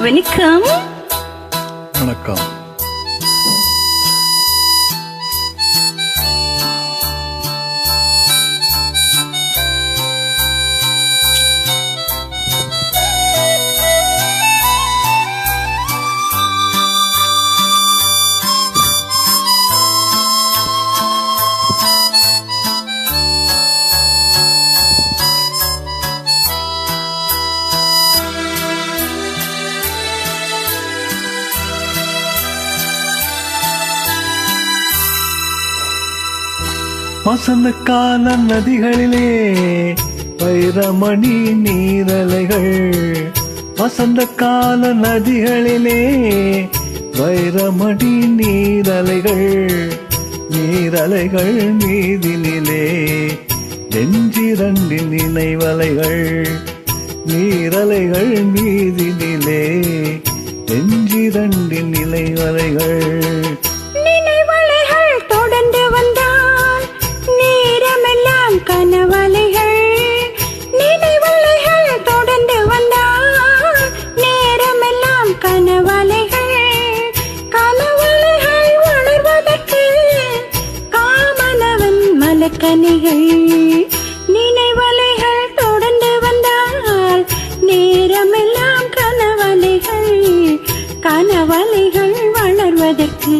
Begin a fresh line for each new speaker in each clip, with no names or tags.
வணக்கம்.
வணக்கம். வசந்த கால நதிகளிலே வைரமணி நீரலைகள், வசந்த கால நதிகளிலே வைரமணி நீரலைகள், நீரலைகள் மீதினிலே நெஞ்சிரண்டின் நினைவலைகள், நீரலைகள் மீதினிலே நெஞ்சிரண்டின் நினைவலைகள்.
கனவலைகள் நினைவலைகள் தொடர்ந்து வந்தால் நேரமெல்லாம் கனவலைகள், கனவலைகள் வளர்வதற்கு காமனவன் மலக்கனிகள், நினைவலைகள் தொடர்ந்து வந்தால் நேரமெல்லாம் கனவலைகள், கனவலைகள் வளர்வதற்கு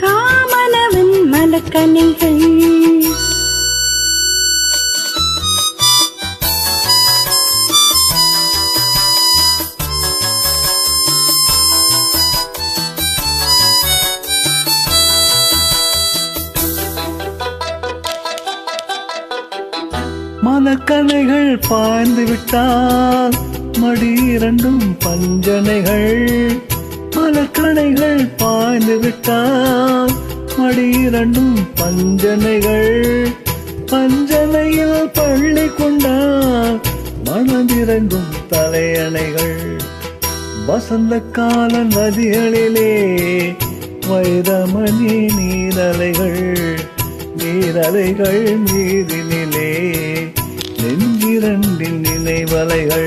காமனவன் மலக்கனிகள்.
மலக்கணைகள் பாய்ந்து விட்டால் மடி இரண்டும் பஞ்சனைகள், மலக்கணைகள் பாய்ந்து விட்டால் மடி இரண்டும் பஞ்சனைகள், பஞ்சனையில் பள்ளி கொண்டால் மனதிறங்கும் தலையணைகள். வசந்த கால நதிகளிலே வைரமணி நீரலைகள், நீரலைகள் மீதினிலே நெஞ்சிரண்டின் நினைவலைகள்.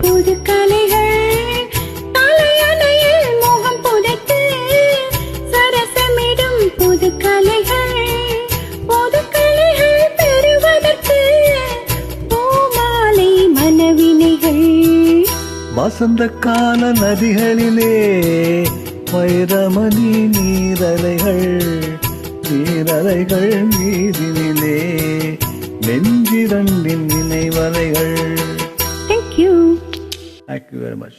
புது கலைகள் தலையணையில் மோகம் புதைத்து சரசமிடும் புது கலைகள், புது கலைகள் பெறுவதற்கு பூமாலை மனவினைகள்.
வசந்த கால நதிகளிலே வைரமணி நீரலைகள், நீரலைகள் மீதினிலே நெஞ்சிரண்டின் நினைவலைகள்.
Thank you.
Thank you very much.